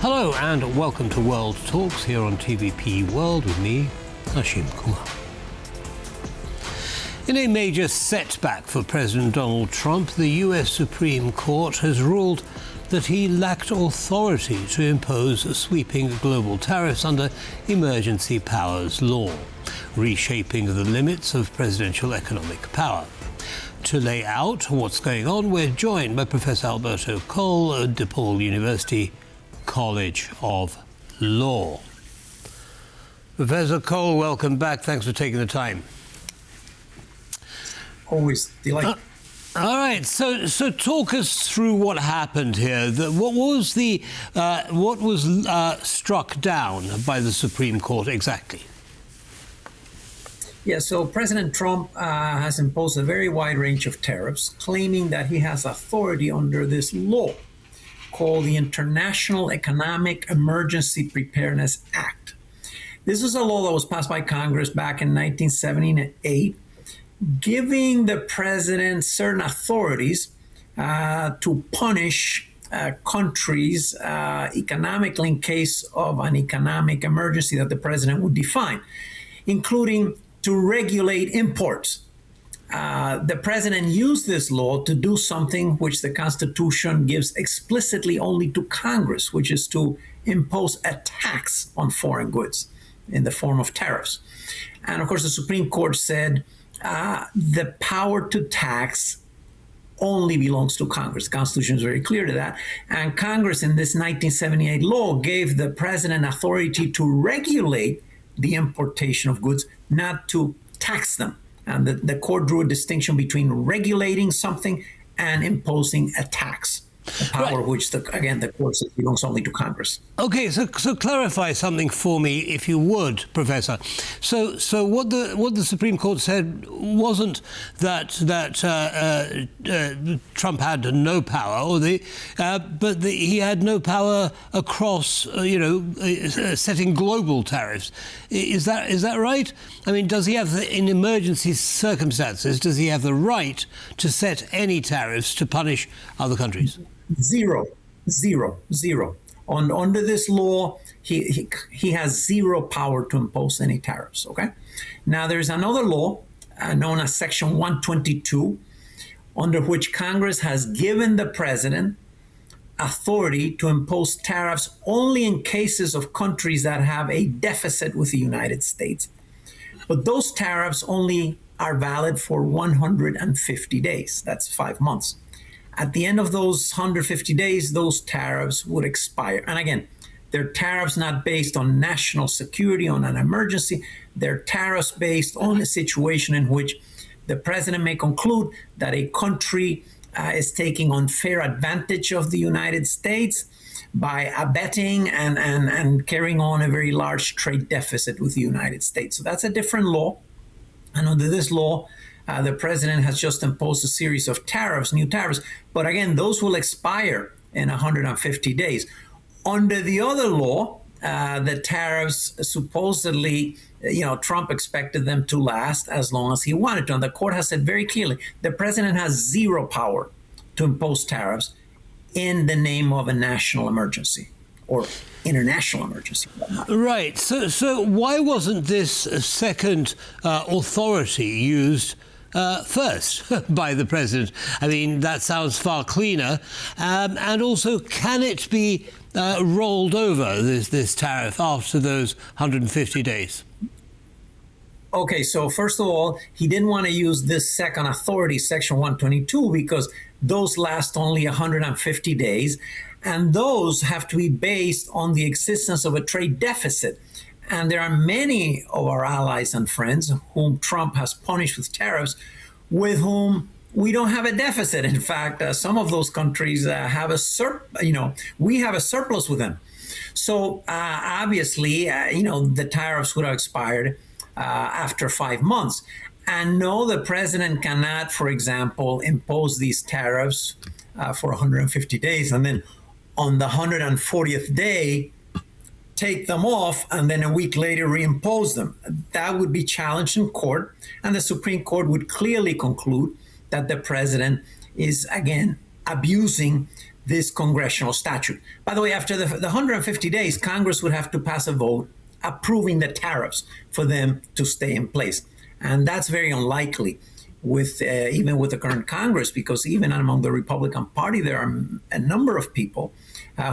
Hello and welcome to World Talks here on TVP World with me, Ashim Kumar. In a major setback for President Donald Trump, the US Supreme Court has ruled that he lacked authority to impose sweeping global tariffs under emergency powers law, reshaping the limits of presidential economic power. To lay out what's going on, we're joined by Professor Alberto Coll at DePaul University College of Law. Professor Coll, welcome back. Thanks for taking the time. Always delight. All right. So talk us through what happened here. What was struck down by the Supreme Court exactly? Yeah, so President Trump has imposed a very wide range of tariffs, claiming that he has authority under this law called the International Economic Emergency Preparedness Act. This is a law that was passed by Congress back in 1978, giving the president certain authorities to punish countries economically in case of an economic emergency that the president would define, including to regulate imports. The president used this law to do something which the Constitution gives explicitly only to Congress, which is to impose a tax on foreign goods in the form of tariffs. And of course, the Supreme Court said the power to tax only belongs to Congress. The Constitution is very clear to that. And Congress, in this 1978 law, gave the president authority to regulate the importation of goods, not to tax them. And the court drew a distinction between regulating something and imposing a tax, a power right, which, the court says belongs only to Congress. Okay, so clarify something for me, if you would, Professor. So what the Supreme Court said wasn't that Trump had no power, but he had no power across, setting global tariffs. Is that right? I mean, does he have, in emergency circumstances, does he have the right to set any tariffs to punish other countries? Zero. Under this law, he has zero power to impose any tariffs, okay? Now, there's another law known as Section 122, under which Congress has given the president authority to impose tariffs only in cases of countries that have a deficit with the United States. But those tariffs only are valid for 150 days. That's 5 months. At the end of those 150 days, those tariffs would expire. And again, they're tariffs not based on national security, on an emergency. They're tariffs based on a situation in which the president may conclude that a country is taking unfair advantage of the United States by abetting and carrying on a very large trade deficit with the United States. So that's a different law. And under this law, the president has just imposed a series of tariffs, new tariffs. But again, those will expire in 150 days. Under the other law, the tariffs supposedly, Trump expected them to last as long as he wanted to. And the court has said very clearly, the president has zero power to impose tariffs in the name of a national emergency or international emergency. Right. So why wasn't this second authority used first by the president? I mean, that sounds far cleaner. And also, can it be rolled over, this tariff, after those 150 days? Okay, so first of all, he didn't want to use this second authority, Section 122, because those last only 150 days. And those have to be based on the existence of a trade deficit. And there are many of our allies and friends whom Trump has punished with tariffs, with whom we don't have a deficit. In fact, some of those countries have we have a surplus with them. So obviously, the tariffs would have expired after 5 months. And no, the president cannot, for example, impose these tariffs for 150 days and then on the 140th day take them off and then a week later reimpose them. That would be challenged in court, and the Supreme Court would clearly conclude that the president is, again, abusing this congressional statute. By the way, after the 150 days, Congress would have to pass a vote approving the tariffs for them to stay in place. And that's very unlikely with even with the current Congress, because even among the Republican Party, there are a number of people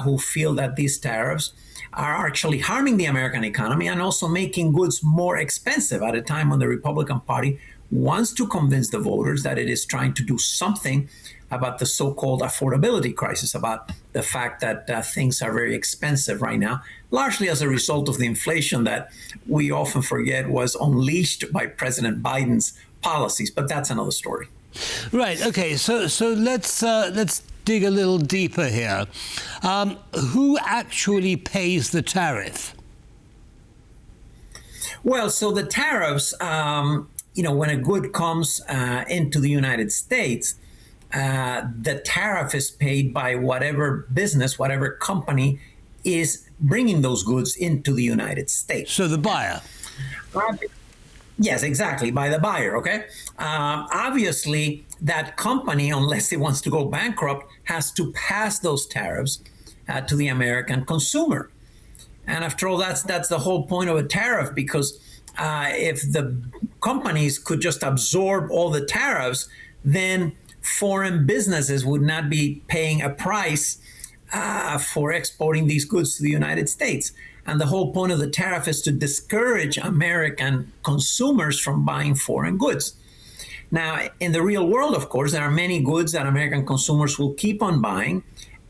who feel that these tariffs are actually harming the American economy and also making goods more expensive at a time when the Republican Party wants to convince the voters that it is trying to do something about the so-called affordability crisis, about the fact that things are very expensive right now, largely as a result of the inflation that we often forget was unleashed by President Biden's policies. But that's another story. Right. Okay. So let's dig a little deeper here. Who actually pays the tariff? Well, so the tariffs, when a good comes into the United States, the tariff is paid by whatever business, whatever company is bringing those goods into the United States. So the buyer. Yes, exactly, by the buyer, okay? Obviously, that company, unless it wants to go bankrupt, has to pass those tariffs to the American consumer. And after all, that's the whole point of a tariff, because if the companies could just absorb all the tariffs, then foreign businesses would not be paying a price for exporting these goods to the United States. And the whole point of the tariff is to discourage American consumers from buying foreign goods. Now, in the real world, of course, there are many goods that American consumers will keep on buying,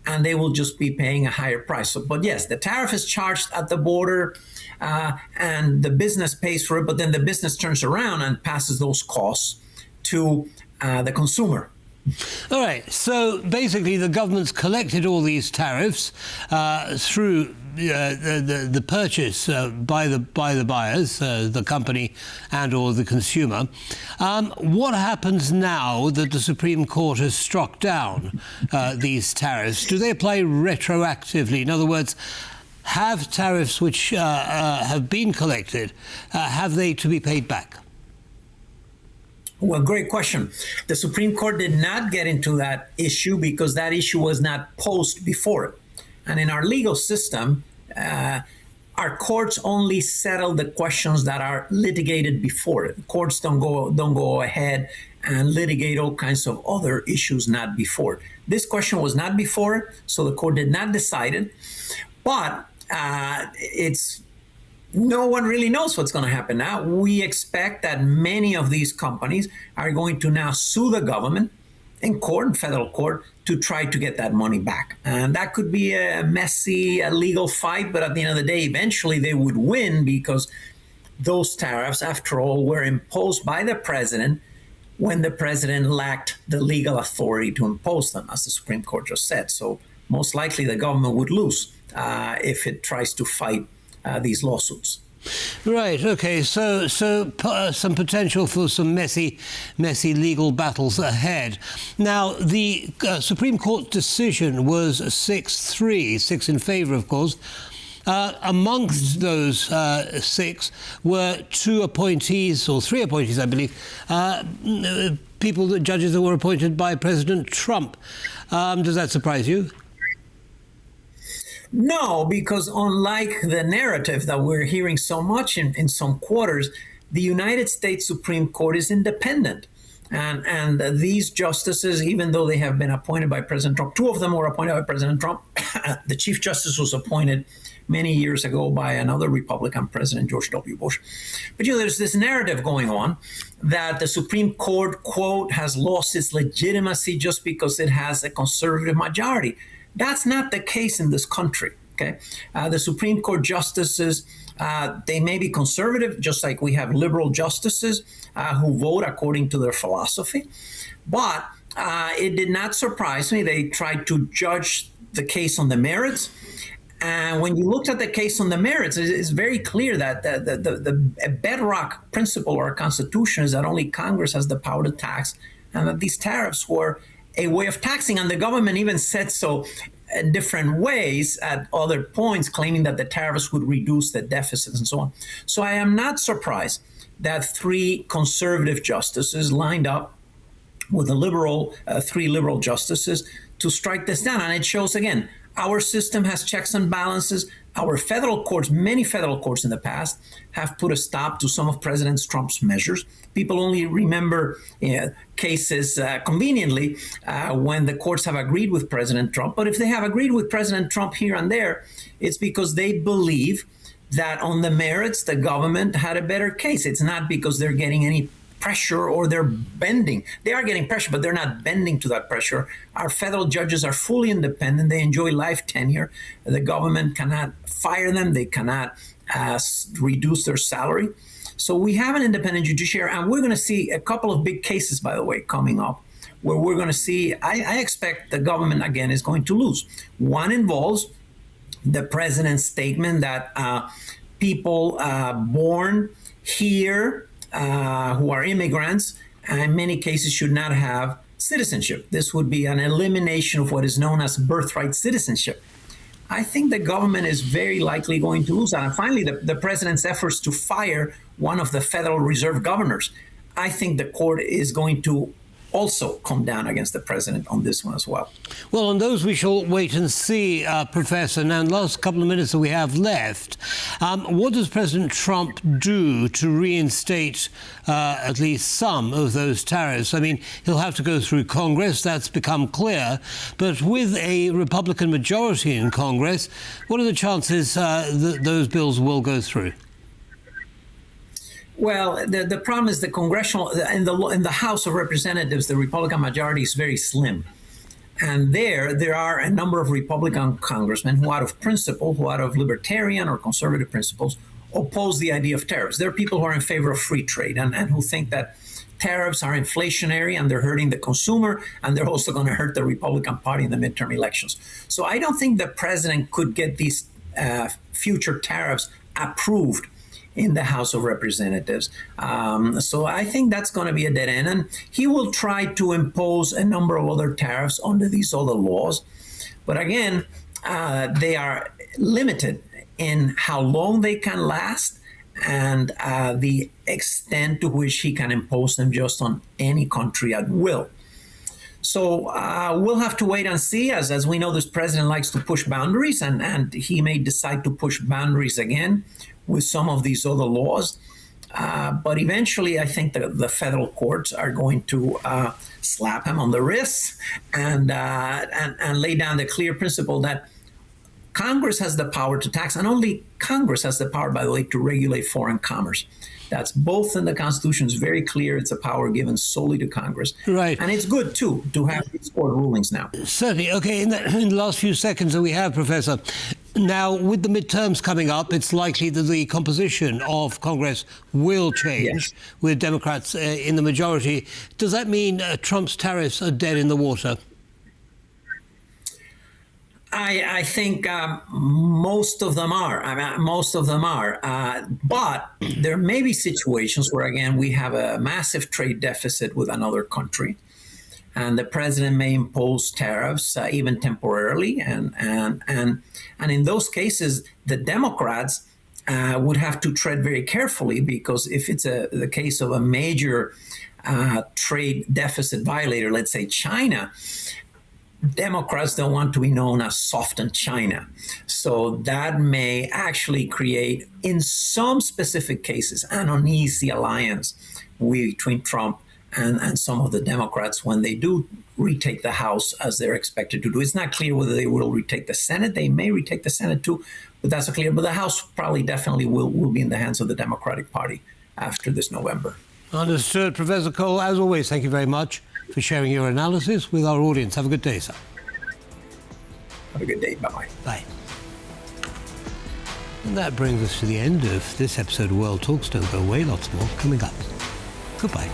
and they will just be paying a higher price. But yes, the tariff is charged at the border, and the business pays for it, but then the business turns around and passes those costs to the consumer. All right. So basically, the government's collected all these tariffs through the purchase by the buyers, the company, and or the consumer. What happens now that the Supreme Court has struck down these tariffs? Do they apply retroactively? In other words, have tariffs which have been collected, have they to be paid back? Well, great question. The Supreme Court did not get into that issue because that issue was not posed before it. And in our legal system, our courts only settle the questions that are litigated before it. Courts don't go ahead and litigate all kinds of other issues not before it. This question was not before it, so the court did not decide it. But no one really knows what's going to happen now. We expect that many of these companies are going to now sue the government in court, in federal court, to try to get that money back. And that could be a messy legal fight, but at the end of the day, eventually they would win, because those tariffs, after all, were imposed by the president when the president lacked the legal authority to impose them, as the Supreme Court just said. So most likely the government would lose if it tries to fight these lawsuits. Right. Okay. So some potential for some messy legal battles ahead. Now, the Supreme Court decision was 6-3, 6 in favour, of course. Amongst those 6 were 2 appointees, or 3 appointees, I believe, judges that were appointed by President Trump. Does that surprise you? No, because unlike the narrative that we're hearing so much in some quarters, the United States Supreme Court is independent. And these justices, even though they have been appointed by President Trump, 2 of them were appointed by President Trump. The Chief Justice was appointed many years ago by another Republican president, George W. Bush. But there's this narrative going on that the Supreme Court, quote, has lost its legitimacy just because it has a conservative majority. That's not the case in this country, okay? The Supreme Court justices, they may be conservative, just like we have liberal justices who vote according to their philosophy. But it did not surprise me. They tried to judge the case on the merits. And when you looked at the case on the merits, it's very clear that the bedrock principle of our Constitution is that only Congress has the power to tax, and that these tariffs were a way of taxing. And the government even said so in different ways at other points, claiming that the tariffs would reduce the deficits and so on. So I am not surprised that 3 conservative justices lined up with 3 liberal justices to strike this down. And it shows, again, our system has checks and balances. Our federal courts, many federal courts in the past, have put a stop to some of President Trump's measures. People only remember cases conveniently when the courts have agreed with President Trump. But if they have agreed with President Trump here and there, it's because they believe that on the merits, the government had a better case. It's not because they're getting any pressure or they're bending. They are getting pressure, but they're not bending to that pressure. Our federal judges are fully independent. They enjoy life tenure. The government cannot fire them. They cannot reduce their salary. So we have an independent judiciary, and we're going to see a couple of big cases, by the way, coming up, where we're going to see, I expect the government, again, is going to lose. One involves the president's statement that people born here who are immigrants, in many cases, should not have citizenship. This would be an elimination of what is known as birthright citizenship. I think the government is very likely going to lose that. And finally, the president's efforts to fire one of the Federal Reserve governors. I think the court is going to also come down against the president on this one as well. Well, on those we shall wait and see, Professor. Now, in the last couple of minutes that we have left, what does President Trump do to reinstate at least some of those tariffs? I mean, he'll have to go through Congress, that's become clear. But with a Republican majority in Congress, what are the chances that those bills will go through? Well, the problem is the congressional, in the House of Representatives, the Republican majority is very slim. And there are a number of Republican congressmen who, out of principle, who out of libertarian or conservative principles, oppose the idea of tariffs. There are people who are in favor of free trade and who think that tariffs are inflationary and they're hurting the consumer, and they're also going to hurt the Republican Party in the midterm elections. So I don't think the president could get these future tariffs approved in the House of Representatives. So I think that's going to be a dead end. And he will try to impose a number of other tariffs under these other laws. But again, they are limited in how long they can last and the extent to which he can impose them just on any country at will. So we'll have to wait and see. As we know, this president likes to push boundaries, and he may decide to push boundaries again with some of these other laws. But eventually, I think the federal courts are going to slap him on the wrists and lay down the clear principle that Congress has the power to tax, and only Congress has the power, by the way, to regulate foreign commerce. That's both in the Constitution. It's very clear. It's a power given solely to Congress. Right. And it's good, too, to have these court rulings now. Certainly. Okay, in the last few seconds that we have, Professor, now, with the midterms coming up, it's likely that the composition of Congress will change, with Democrats in the majority. Does that mean Trump's tariffs are dead in the water? I think most of them are. But there may be situations where, again, we have a massive trade deficit with another country, and the president may impose tariffs even temporarily. And in those cases, the Democrats would have to tread very carefully, because if it's the case of a major trade deficit violator, let's say China, Democrats don't want to be known as soft on China. So that may actually create, in some specific cases, an uneasy alliance between Trump and some of the Democrats when they do retake the House, as they're expected to do. It's not clear whether they will retake the Senate. They may retake the Senate too, but that's clear. But the House probably definitely will be in the hands of the Democratic Party after this November. Understood. Professor Coll, as always, thank you very much for sharing your analysis with our audience. Have a good day, sir. Have a good day. Bye-bye. Bye. And that brings us to the end of this episode of World Talks. Don't go away, lots more coming up. Goodbye.